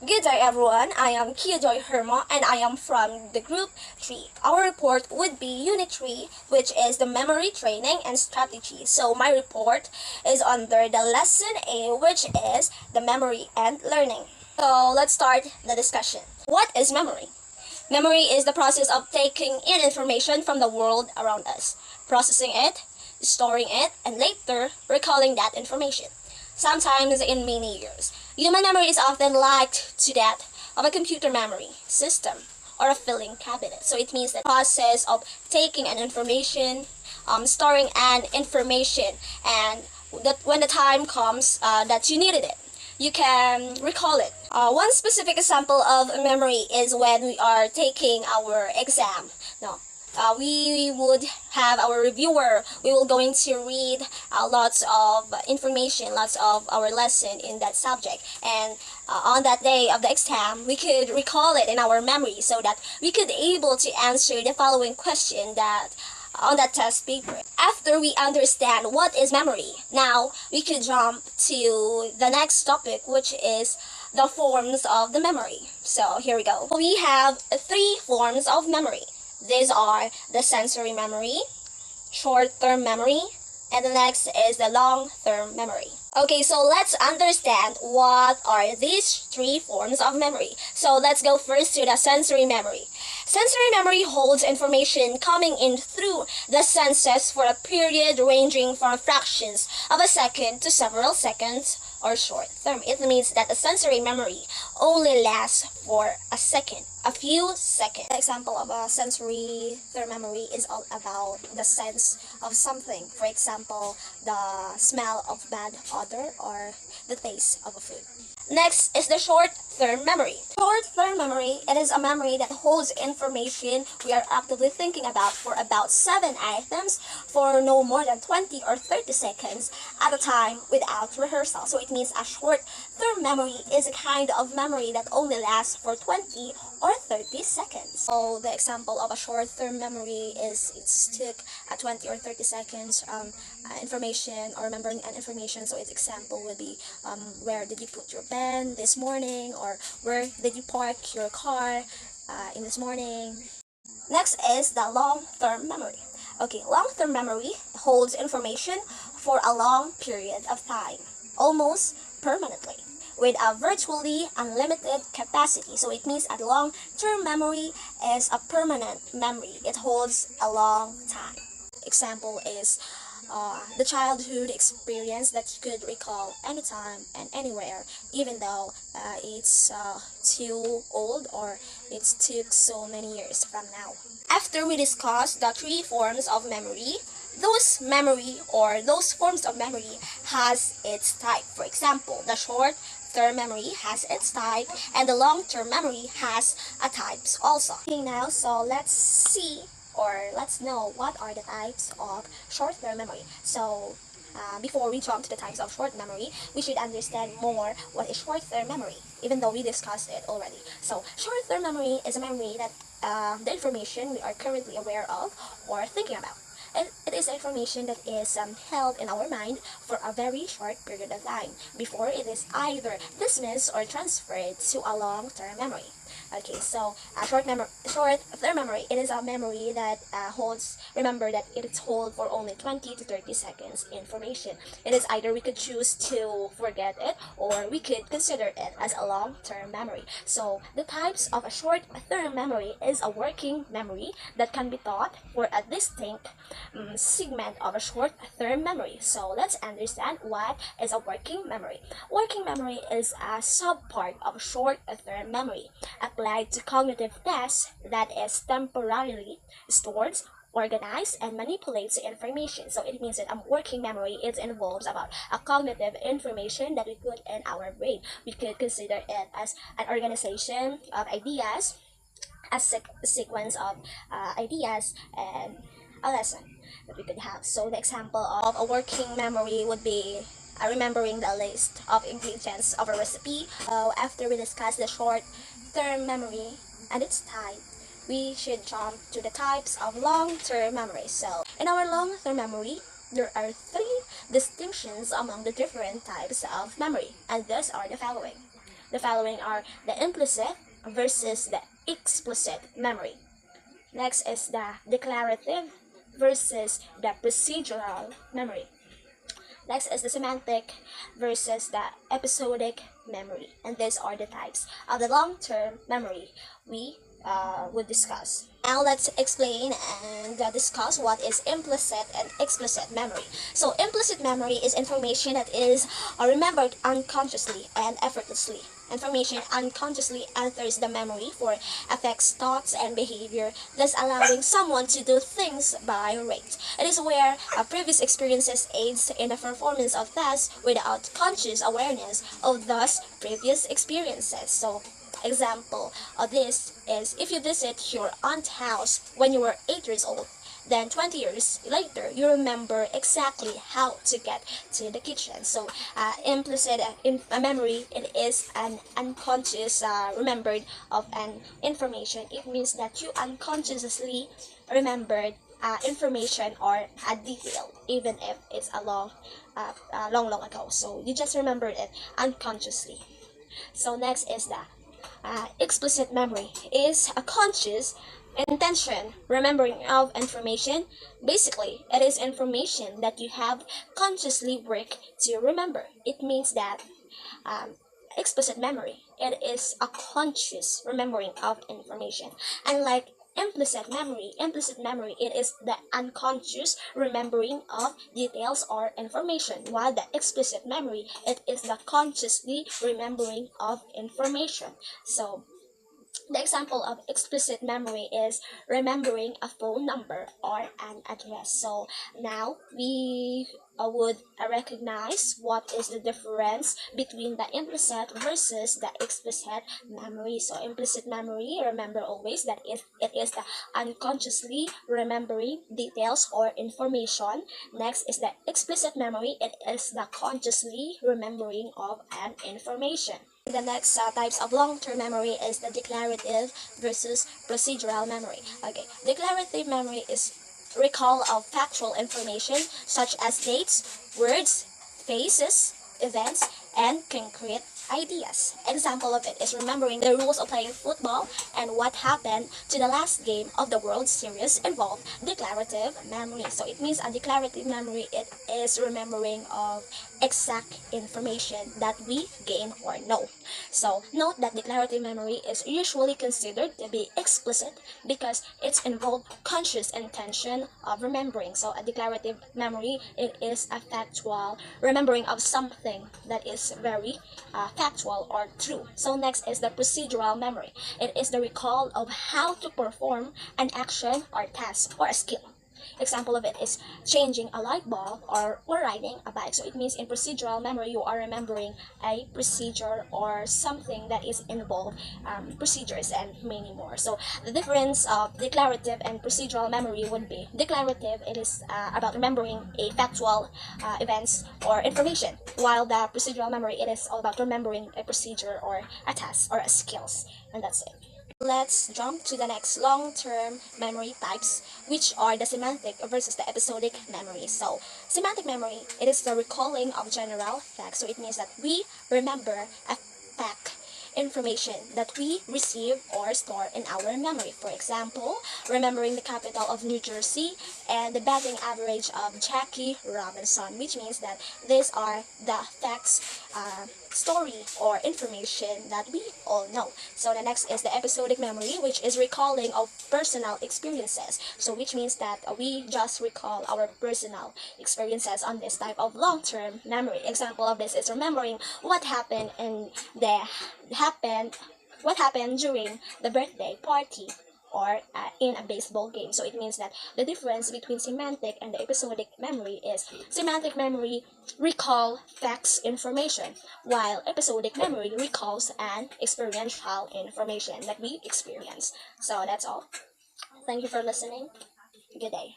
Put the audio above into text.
Good day everyone, I am Kia Joy Herma and I am from the Group 3. Our report would be Unit 3, which is the memory training and strategy. So my report is under the Lesson A, which is the memory and learning. So let's start the discussion. What is memory? Memory is the process of taking in information from the world around us, processing it, storing it, and later recalling that information, sometimes in many years. Human memory is often likened to that of a computer memory system or a filing cabinet. So it means the process of taking an information, storing an information, and that when the time comes that you needed it, you can recall it. One specific example of memory is when we are taking our exam. No, we would have our reviewer. We will going to read lots of information, lots of our lesson in that subject, and on that day of the exam, we could recall it in our memory so that we could able to answer the following question that on that test paper. After we understand what is memory, now we could jump to the next topic, which is the forms of the memory. So here we go. We have three forms of memory. These are the sensory memory, short-term memory, and the next is the long-term memory. Okay, so let's understand what are these three forms of memory. So let's go first to the sensory memory. Sensory memory holds information coming in through the senses for a period ranging from fractions of a second to several seconds or short term. It means that a sensory memory only lasts for a second, a few seconds. The example of a sensory term memory is all about the sense of something. For example, the smell of bad odor or the taste of a food. Next is the short-term memory. Short-term memory, it is a memory that holds information we are actively thinking about for about 7 items for no more than 20 or 30 seconds at a time without rehearsal. So it means a short-term memory is a kind of memory that only lasts for 20 or 30 seconds. So the example of a short-term memory is it's took 20 or 30 seconds information or remembering an information. So its example would be where did you put your pen this morning, or where did you park your car in this morning. Next is the long-term memory. Okay, long-term memory holds information for a long period of time, almost permanently, with a virtually unlimited capacity. So it means a long-term memory is a permanent memory. It holds a long time. Example is the childhood experience that you could recall anytime and anywhere, even though it's too old or it's took so many years from now. After we discuss the three forms of memory, those memory or those forms of memory has its type. For example, the short-term memory has its type and the long-term memory has a types also. Okay, now so let's see or let's know what are the types of short-term memory. So before we jump to the types of short memory, we should understand more what is short-term memory, even though we discussed it already. So short-term memory is a memory that the information we are currently aware of or thinking about. It is information that is held in our mind for a very short period of time before it is either dismissed or transferred to a long-term memory. Okay, so short-term memory, it is a memory that remember that it is hold for only 20 to 30 seconds information. It is either we could choose to forget it or we could consider it as a long-term memory. So the types of a short-term memory is a working memory that can be taught for a distinct segment of a short-term memory. So let's understand what is a working memory. Working memory is a subpart of short-term memory applied to cognitive tasks that is temporarily stored, organized, and manipulates the information. So it means that a working memory it involves about a cognitive information that we put in our brain. We could consider it as an organization of ideas, a sequence of ideas, and a lesson that we could have. So the example of a working memory would be remembering the list of ingredients of a recipe. After we discuss the short-term memory and its type, we should jump to the types of long-term memory. So in our long-term memory, there are three distinctions among the different types of memory, and these are the following. The following are the implicit versus the explicit memory. Next is the declarative versus the procedural memory. Next is the semantic versus the episodic memory. And these are the types of the long-term memory we would discuss. Now let's explain and discuss what is implicit and explicit memory. So implicit memory is information that is remembered unconsciously and effortlessly. Information unconsciously enters the memory for affects thoughts and behavior, thus allowing someone to do things by rate. It is where previous experiences aids in the performance of tasks without conscious awareness of those previous experiences. So example of this is if you visit your aunt's house when you were 8 years old, then 20 years later, you remember exactly how to get to the kitchen. So, implicit in memory, it is an unconscious remembered of an information. It means that you unconsciously remembered information or a detail, even if it's a long ago. So you just remembered it unconsciously. So next is the explicit memory is a conscious intention remembering of information. Basically, it is information that you have consciously worked to remember. It means that um, explicit memory, it is a conscious remembering of information. Unlike implicit memory, it is the unconscious remembering of details or information, while the explicit memory, it is the consciously remembering of information. So the example of explicit memory is remembering a phone number or an address. So now we would recognize what is the difference between the implicit versus the explicit memory. So implicit memory, remember always that it is the unconsciously remembering details or information. Next is the explicit memory. It is the consciously remembering of an information. The next types of long-term memory is the declarative versus procedural memory. Okay, declarative memory is recall of factual information such as dates, words, faces, events, and concrete ideas. Example of it is remembering the rules of playing football and what happened to the last game of the World Series involved declarative memory. So it means a declarative memory, it is remembering of exact information that we gain or know. So note that declarative memory is usually considered to be explicit because it's involved conscious intention of remembering. So a declarative memory, it is a factual remembering of something that is very factual or true. So next is the procedural memory. It is the recall of how to perform an action or task or a skill. Example of it is changing a light bulb or riding a bike. So it means in procedural memory, you are remembering a procedure or something that is involved procedures and many more. So the difference of declarative and procedural memory would be declarative, it is about remembering a factual events or information, while the procedural memory, it is all about remembering a procedure or a task or a skills. And that's it. Let's jump to the next long-term memory types, which are the semantic versus the episodic memory. So, semantic memory, it is the recalling of general facts. So it means that we remember a fact information that we receive or store in our memory. For example, remembering the capital of New Jersey and the batting average of Jackie Robinson, which means that these are the facts, story or information that we all know. So the next is the episodic memory, which is recalling of personal experiences. So which means that we just recall our personal experiences on this type of long-term memory. Example of this is remembering what happened during the birthday party or in a baseball game. So it means that the difference between semantic and the episodic memory is semantic memory recall facts information, while episodic memory recalls an experiential information that we experience. So that's all. Thank you for listening. Good day.